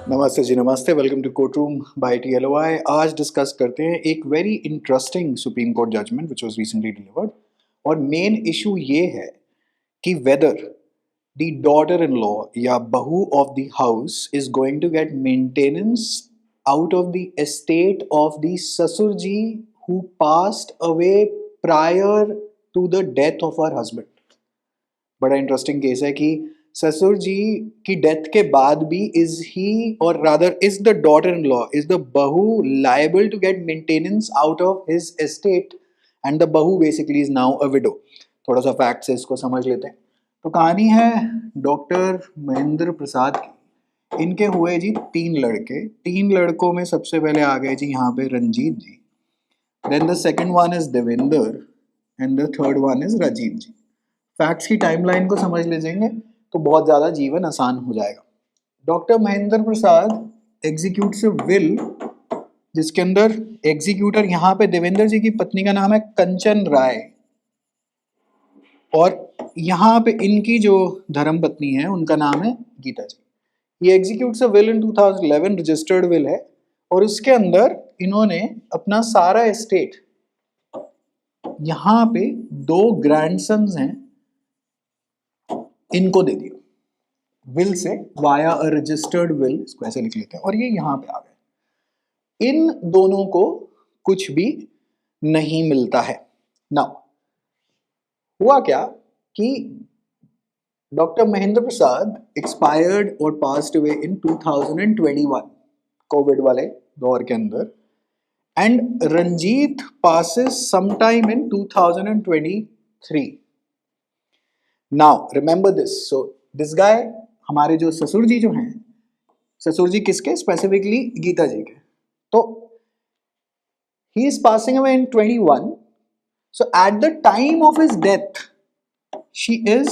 नमस्ते जी, नमस्ते। Welcome to court room by TLOI। आज डिस्कस करते हैं एक very interesting Supreme Court judgment which was recently delivered. और मेन इशू ये है कि whether the daughter in law या बहू of the house is going to get maintenance out of the estate of the ससुर जी who passed away prior to the death of her husband. बड़ा interesting case है कि ससुर जी की death के बाद भी इज ही और rather is the daughter in law is the bahu liable to get maintenance out of his estate and the bahu basically is now a widow. थोड़ा सा फैक्ट से इसको समझ लेते हैं। तो कहानी है डॉक्टर महेंद्र प्रसाद की। इनके हुए जी 3 लड़के। 3 लड़कों में सबसे पहले आ गए जी यहाँ पे Ranjit ji, then the second one is Devendra and the third one is Rajiv ji. Facts की टाइमलाइन को समझ लीजिएंगे तो बहुत ज़्यादा जीवन आसान हो जाएगा। Doctor Mahendra Prasad executes will जिसके अंदर एग्जीक्यूटर यहाँ पे देवेंद्र जी की पत्नी का नाम है कंचन राय और यहाँ पे इनकी जो धर्म पत्नी है उनका नाम है गीता जी। ये executes a will in 2011, registered will है और उसके अंदर इन्होंने अपना सारा एस्टेट यहाँ पे 2 ग्रैंडसन्स हैं इनको दे दिया will say via a registered will, इसको ऐसे लिख लेते हैं और ये यहां पे आ गए। इन दोनों को कुछ भी नहीं मिलता है। नाउ हुआ क्या कि डॉक्टर महेंद्र प्रसाद एक्सपायर्ड और पास्ड अवे इन 2021 कोविड वाले दौर के अंदर and Ranjit passes sometime in 2023। Now remember this, so this guy हमारे जो ससुर जी जो हैं, ससुर जी किसके, स्पेसिफिकली गीता जी के, तो he is passing away in 21। So at the time of his death she is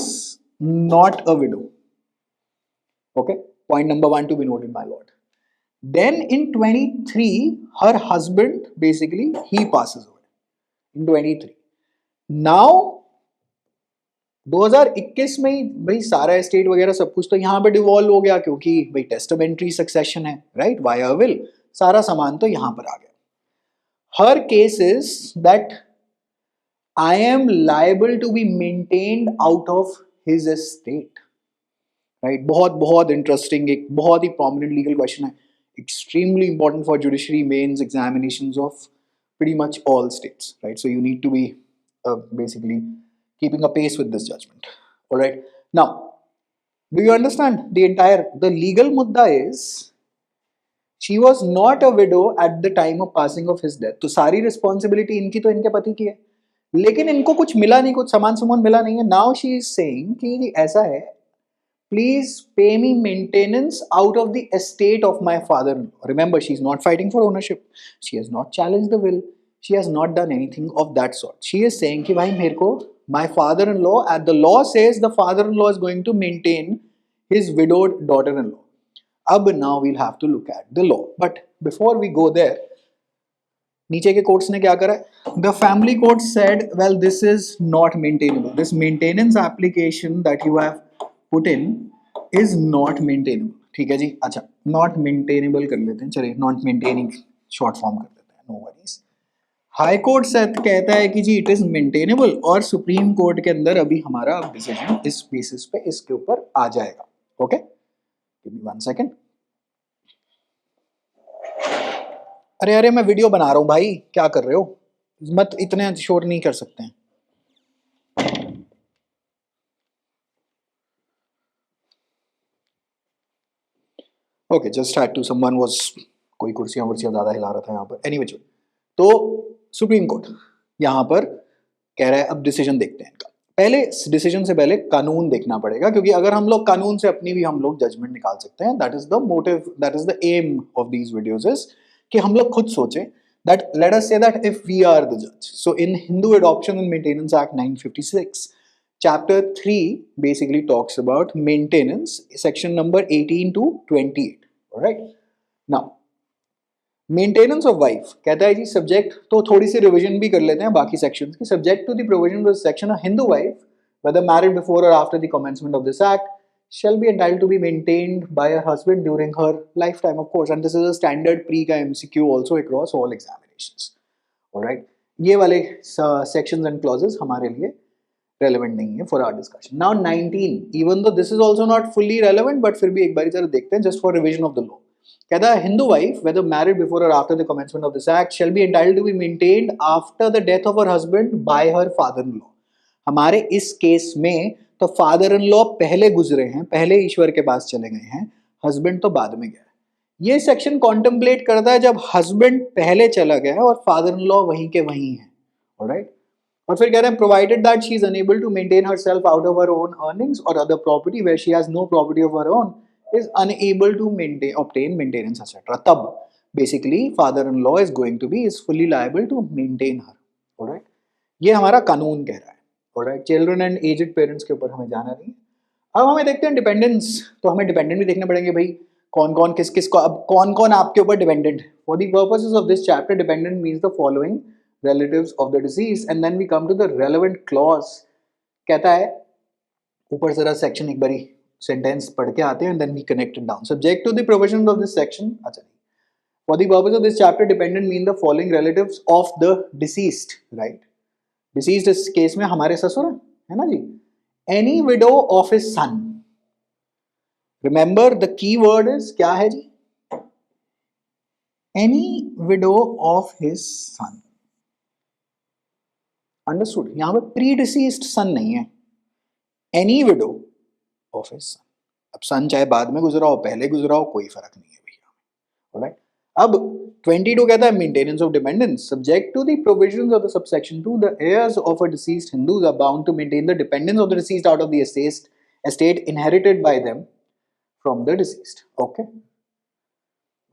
not a widow. Okay, point number 1 to be noted my lord. Then in 23 her husband basically he passes away in 23। Now 2021 में ही भाई सारा estate वगैरह सब कुछ तो यहाँ पे devolve हो गया क्योंकि भाई टेस्टामेंट्री सक्सेशन है, राइट, वाया विल, सारा सामान तो यहाँ पर आ गया। Her case is that I am liable to be maintained out of his estate, right. बहुत बहुत इंटरेस्टिंग, एक बहुत ही प्रोमिनेंट लीगल क्वेश्चन है, extremely important for judiciary mains examinations of pretty much all states, right? So you need to be basically keeping a pace with this judgment. All right, now do you understand the legal mudda is she was not a widow at the time of passing of his death। तो सारी responsibility इनकी तो इनके पति की है, लेकिन इनको कुछ मिला नहीं, कुछ सामान सुमान मिला नहीं है। नाउ शी इज सेइंग कि ऐसा है, please pay me maintenance out of the estate of my father-in-law। Remember, she's not fighting for ownership. She has not challenged the will. She has not done anything of that sort. She is saying कि भाई मेरे को my father-in-law, and the law says the father-in-law is going to maintain his widowed daughter-in-law. अब now we'll have to look at the law. But before we go there, नीचे के courts ने क्या करा है? The family court said, well, this is not maintainable. This maintenance application that you have put in is not maintainable। ठीक है जी, अच्छा not maintainable कर लेते हैं, चलिए not maintaining शॉर्ट फॉर्म कर लेते हैं, नो वरीज। हाई कोर्ट से कहता है कि जी इट इज मेंटेनेबल और सुप्रीम कोर्ट के अंदर अभी हमारा डिसीजन इस बेसिस पे इसके ऊपर आ जाएगा। Okay, give me 1 second. अरे अरे मैं वीडियो बना रहा हूं भाई, क्या कर रहे हो, मत इतने शोर नहीं कर सकते हैं। Okay, just had to, someone was, कोई कुर्सियां वर्सियां ज्यादा हिला रहा था यहाँ पर। एनीवे, तो सुप्रीम कोर्ट यहाँ पर कह रहा है, अब डिसीजन देखते हैं इनका। पहले डिसीजन से पहले कानून देखना पड़ेगा, क्योंकि अगर हम लोग कानून से अपनी भी हम लोग जजमेंट निकाल सकते हैं। That is the motive, that is the aim of these videos is कि हम लोग खुद सोचें that let us say that if we are the judge। So in Hindu Adoption and Maintenance Act 1956, chapter 3 basically talks about maintenance, section number 18 to 28। all right, now maintenance of wife कहता है जी subject, तो थोड़ी सी revision भी कर लेते हैं बाकी sections की। Subject to the provision of this section, a Hindu wife whether married before or after the commencement of this act shall be entitled to be maintained by her husband during her lifetime, of course, and this is a standard pre का MCQ also across all examinations. Alright, ये वाले sections and clauses हमारे लिए relevant नहीं है for our discussion. Now 19, even though this is also not fully relevant, but फिर भी एक बारी जरा देखते हैं just for revision of the law. कहता है Hindu wife, whether married before or after the commencement of this act, shall be entitled to be maintained after the death of her husband by her father-in-law. हमारे इस case में तो father in law पहले गुजरे हैं, पहले ईश्वर के पास चले गए हैं, हस्बैंड तो बाद में गया है। ये सेक्शन कॉन्टेम्पलेट करता है जब हस्बैंड पहले चला गया है और फादर इन लॉ वहीं के वहीं है, ऑलराइट। और फिर कह रहे हैं provided that she is unable to maintain herself out of her own earnings और other property where she has no property of her own is unable to obtain maintenance etcetera, तब basically father in law is going to be is fully liable to maintain her, alright. ये हमारा कानून कह रहा है, alright. Children and aged parents के ऊपर हमें जाना नहीं। अब हमें देखते हैं डिपेंडेंस, तो हमें डिपेंडेंट भी देखने पड़ेंगे भाई, कौन कौन किस किस को, अब कौन कौन आपके ऊपर dependent. For the purposes of this chapter dependent means the following relatives of the deceased, and then we come to the relevant clause। कहता है ऊपर जरा सेक्शन एक बारी सेंटेंस पढ़ के आते हैं and then we connect it down। Subject to the provisions of this section, अच्छा, for the purpose of this chapter dependent mean the following relatives of the deceased, right? Deceased इस case में हमारे ससुर है ना जी। Any widow of his son, remember the key word is क्या है जी? Any widow of his son, understood. यहां पे प्री डिसीज्ड सन नहीं है, एनी विडो ऑफ हिज सन। अब सन चाहे बाद में गुजरा हो पहले गुजरा हो कोई फर्क नहीं है भैया, ऑलराइट। अब 22 कहता है maintenance of dependants. Subject to the provisions of the subsection 2 the heirs of a deceased Hindus are bound to maintain the dependence of the deceased out of the estate inherited by them from the deceased, okay।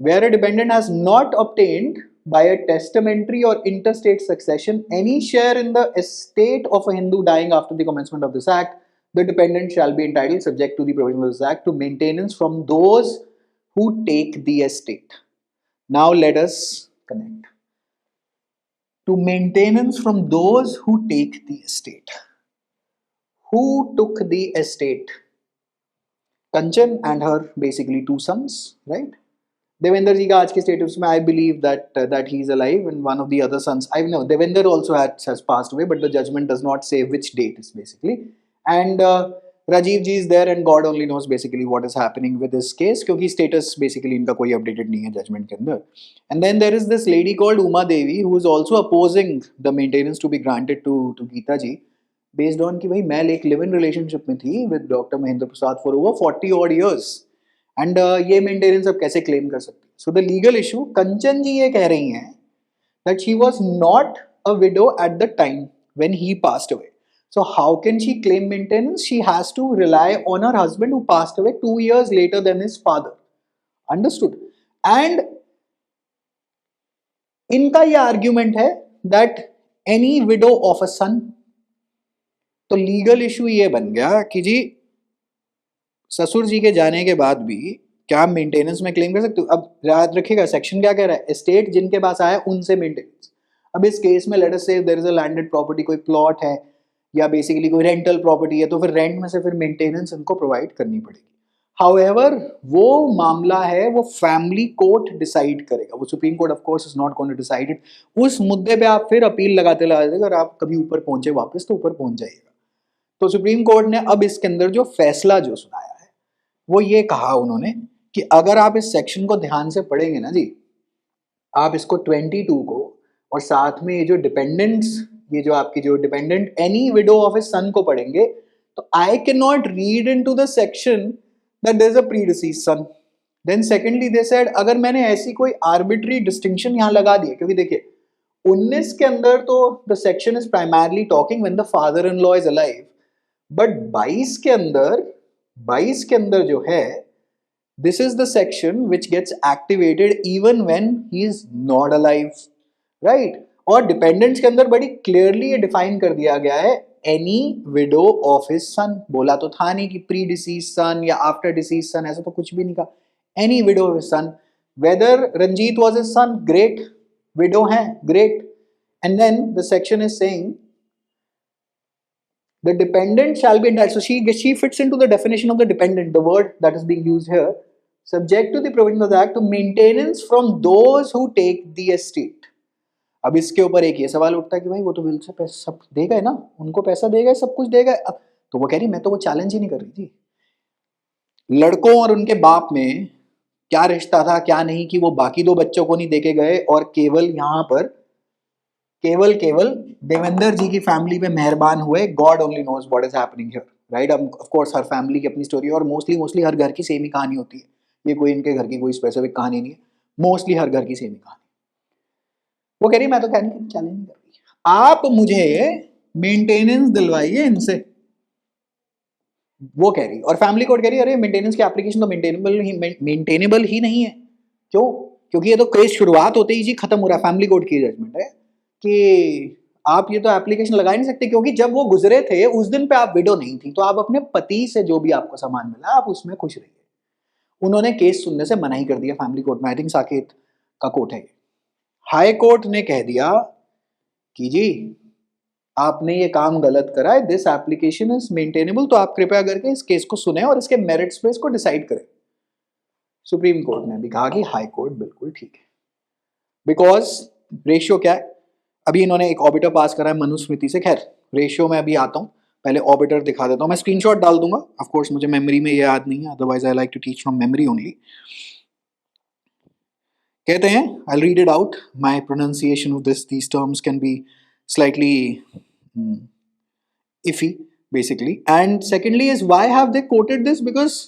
Where a dependent has not obtained by a testamentary or interstate succession any share in the estate of a Hindu dying after the commencement of this act, the dependent shall be entitled, subject to the provisions of this act, to maintenance from those who take the estate. Now let us connect. To maintenance from those who take the estate. Who took the estate? Kanchan and her basically 2 sons, right? Devendra जी का आज के status में I believe that he is alive and one of the other sons, I know Devender also has passed away but the judgment does not say which date is basically, and Rajiv ji is there and God only knows basically what is happening with this case क्योंकि status basically इनका कोई updated नहीं है judgment के अंदर। And then there is this lady called Uma Devi who is also opposing the maintenance to be granted to Geeta ji based on कि भाई मैं एक live in relationship में थी with Dr. Mahendra Prasad for over 40 odd years and ये maintenance अब कैसे claim कर सकती है। So the legal issue, Kanchan ji ये कह रही हैं that she was not a widow at the time when he passed away, so how can she claim maintenance? She has to rely on her husband who passed away 2 years later than his father, understood. And इनका ये argument है that any widow of a सन, तो legal issue ये बन गया कि जी ससुर जी के जाने के बाद भी क्या मेंटेनेंस में क्लेम कर सकते हो? अब याद रखिएगा सेक्शन क्या कह रहा है, एस्टेट जिनके पास आया उनसे मेंटेनेंस। अब इस केस में लेट अस से there is a landed property, कोई प्लॉट है या बेसिकली कोई रेंटल प्रॉपर्टी है, तो फिर रेंट में से फिर मेंटेनेंस इनको प्रोवाइड करनी पड़ेगी। हाउएवर वो मामला है वो फैमिली कोर्ट डिसाइड करेगा, वो supreme court of course is not going to decide it. उस मुद्दे पे आप फिर अपील लगाते अगर आप कभी ऊपर पहुंचे वापस तो ऊपर पहुंच जाइएगा। तो सुप्रीम कोर्ट ने अब इसके अंदर जो फैसला जो सुनाया है वो ये कहा उन्होंने कि अगर आप इस सेक्शन को ध्यान से पढ़ेंगे ना जी, आप इसको 22 को और साथ में ये जो डिपेंडेंट्स, ये जो आपकी जो dependent any widow of his son को पढ़ेंगे तो I can not read into the section that there is a predeceased son. Then secondly they said अगर मैंने ऐसी कोई आर्बिट्री डिस्टिंक्शन यहाँ लगा दी, क्योंकि देखिए 19 के अंदर तो the section is primarily talking when the father in law is alive, but 22 के अंदर जो है this is the section which gets activated even when he is not alive, right. और डिपेंडेंट्स के अंदर बड़ी क्लियरली ये डिफाइन कर दिया गया है एनी विडो ऑफ हिज सन। बोला तो था नहीं कि प्री डिसीज सन या आफ्टर डिसीज सन, ऐसा तो कुछ भी नहीं कहा। Any widow of his son, whether Ranjit was his son, great, widow है, great. And then the section is saying The dependent shall be entitled. So she fits into the definition of the dependent. The word that is being used here, subject to the provision of the act to maintenance from those who take the estate. अब इसके ऊपर एक ये सवाल उठता है कि भाई वो तो विल से पैसा सब देगा है ना, उनको पैसा देगा, सब कुछ देगा। अब तो वो कह रही मैं तो वो चैलेंज ही नहीं कर रही थी। लड़कों और उनके बाप में क्या रिश्ता था क्या नहीं कि वो बाकी दो बच्चों को नहीं देके गए और केवल यहाँ पर केवल देवेंद्र जी की फैमिली पे मेहरबान हुए। God only knows what is happening here, right. अब ऑफ कोर्स हर फैमिली की अपनी स्टोरी है और मोस्टली हर घर की सेम ही कहानी होती है। ये कोई इनके घर की कोई स्पेसिफिक कहानी नहीं है, मोस्टली हर घर की सेम ही कहानी। वो कह रही मैं तो कहने की चैलेंज नहीं कर रही, आप मुझे मेंटेनेंस दिलवाइए इनसे, वो कह रही। और फैमिली कोर्ट कह रही अरे मेंटेनेंस की एप्लीकेशन तो मेंटेनेबल ही नहीं है। क्यों? क्योंकि ये तो केस शुरुआत होते ही जी खत्म हो रहा है। फैमिली कोर्ट की जजमेंट है कि आप ये तो एप्लीकेशन लगा ही नहीं सकते, क्योंकि जब वो गुजरे थे उस दिन पे आप विडो नहीं थी, तो आप अपने पति से जो भी आपको सामान मिला आप उसमें खुश रहिए। उन्होंने केस सुनने से मना ही कर दिया फैमिली कोर्ट में। आई थिंक साकेत का कोर्ट है। हाई कोर्ट ने कह दिया कि जी आपने ये काम गलत करा है, दिस एप्लीकेशन इज मेंटेनेबल, तो आप कृपया करके इस केस को सुने और इसके मेरिट्स पे इसको डिसाइड करें। सुप्रीम कोर्ट ने भी कहा कि हाई कोर्ट बिल्कुल ठीक है, बिकॉज रेशियो क्या है। अभी इन्होंने एक ऑबिटर पास करा है मनुस्मृति से। खैर रेशियो में अभी आता हूँ, पहले ऑबिटर दिखा देता हूँ। मैं स्क्रीनशॉट डाल दूंगा, ऑफ कोर्स मुझे मेमोरी में ये याद नहीं है, otherwise I like to teach from memory only. कहते हैं, I read it out, my pronunciation of these terms can be slightly iffy basically. And secondly is why have they quoted this? Because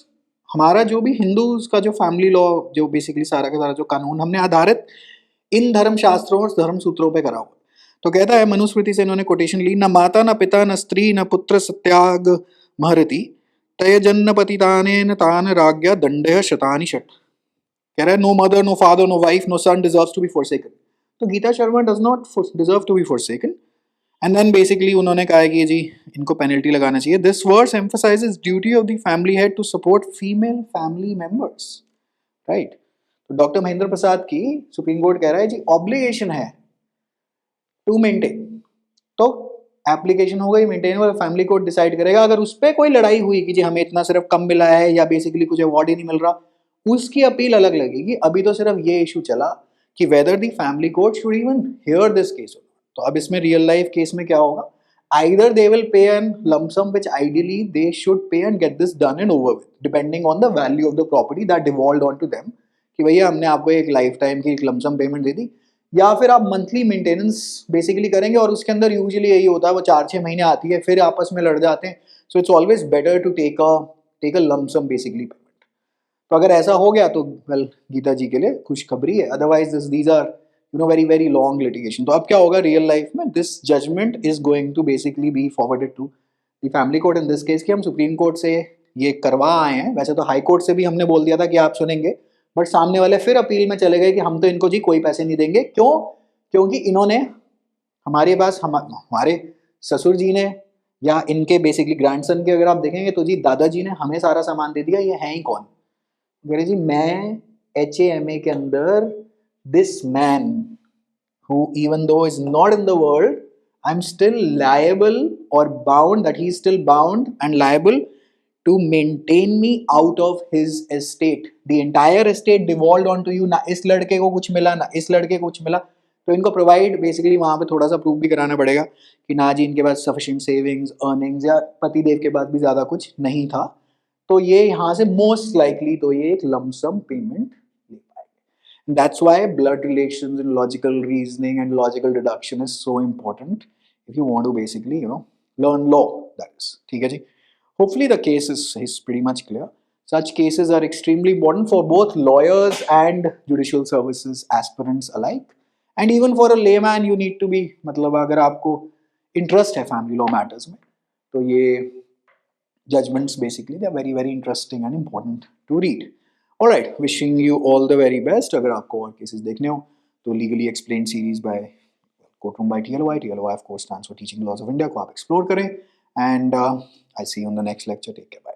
हमारा जो भी Hindus का जो family law, जो basically सारा का सारा जो कानून हमने आधारित इन धर्म शास्त्रों और धर्म सूत्रों पे करा हुआ। तो कहता है मनुस्मृति से इन्होंने कोटेशन ली, न माता न पिता न स्त्री न पुत्र सत्याग महरति तय जन्न पतिताने न तान राज्ञा दंडय शतानि षट। कह रहा है no mother no father no wife no son deserves to be forsaken. तो Geeta Sharma does not deserve to be forsaken. And then basically उन्होंने कहा कि जी इनको पेनल्टी लगाना चाहिए। This verse emphasises duty of the family head to support female family members, right. तो doctor Mahendra Prasad की सुप्रीम कोर्ट कह रहा है जी ऑब्लिगेशन है टू मेंटेन, तो एप्लीकेशन हो गई मेंटेनेबल, फैमिली कोर्ट डिसाइड करेगा। अगर उस पर कोई लड़ाई हुई कि जी हमें इतना सिर्फ कम मिला है या बेसिकली कुछ अवार्ड ही नहीं मिल रहा, उसकी अपील अलग लगेगी। अभी तो सिर्फ ये इशू चला कि whether the family court should even here this case. तो अब इसमें रियल लाइफ केस में क्या होगा, either they will pay an lump sum which ideally they should pay and get this done and over with depending on the value of the property that devolved onto them, कि भैया हमने आपको एक life time की एक lump sum payment दे दी, या फिर आप मंथली मेंटेनेंस बेसिकली करेंगे। और उसके अंदर यूजुअली यही होता है, वो 4-6 महीने आती है फिर आपस में लड़ जाते हैं। So it's always better to take a lump sum basically payment. तो अगर ऐसा हो गया तो वेल गीता जी के लिए खुशखबरी है, otherwise these are very very long litigation। तो अब क्या होगा रियल लाइफ में, this judgement is going to basically be forwarded to the family court in this case. कि हम सुप्रीम कोर्ट से ये करवा आए हैं, वैसे तो हाई कोर्ट से भी हमने बोल दिया था कि आप सुनेंगे, बट सामने वाले फिर अपील में चले गए कि हम तो इनको जी कोई पैसे नहीं देंगे। क्यों? क्योंकि इन्होंने हमारे पास हमारे ससुर जी ने या इनके बेसिकली ग्रैंडसन के अगर आप देखेंगे तो जी दादाजी ने हमें सारा सामान दे दिया, ये हैं ही कौन? बोले जी मैं HAMA के अंदर this man who even though is not in the world, I'm still liable or bound, that he is still bound and liable to maintain me out of his estate. The entire estate devolved onto you, ना इस लड़के को कुछ मिला ना इस लड़के को कुछ मिला। तो इनको प्रोवाइड बेसिकली वहाँ पे थोड़ा सा प्रूफ भी कराना पड़ेगा कि ना जी इनके पास सफिशिएंट सेविंग्स अर्निंग्स या पतिदेव के पास भी ज़्यादा कुछ नहीं था। तो ये यहाँ से मोस्ट लाइकली तो ये एक lump sum payment. That's why blood relations and logical reasoning and logical deduction is so important if you want to basically, learn law, that is. ठीक है जी? Hopefully the case is pretty much clear. Such cases are extremely important for both lawyers and judicial services aspirants alike. And even for a layman you need to be, मतलब अगर आपको interest है family law matters में, तो ये judgments basically they are very very interesting and important to read. Alright, wishing you all the very best. अगर आपको और केसेस देखने हो तो legally explain series by courtroom by TLY of course stands for teaching laws of India को आप explore करें। And I see you in the next lecture. Take care.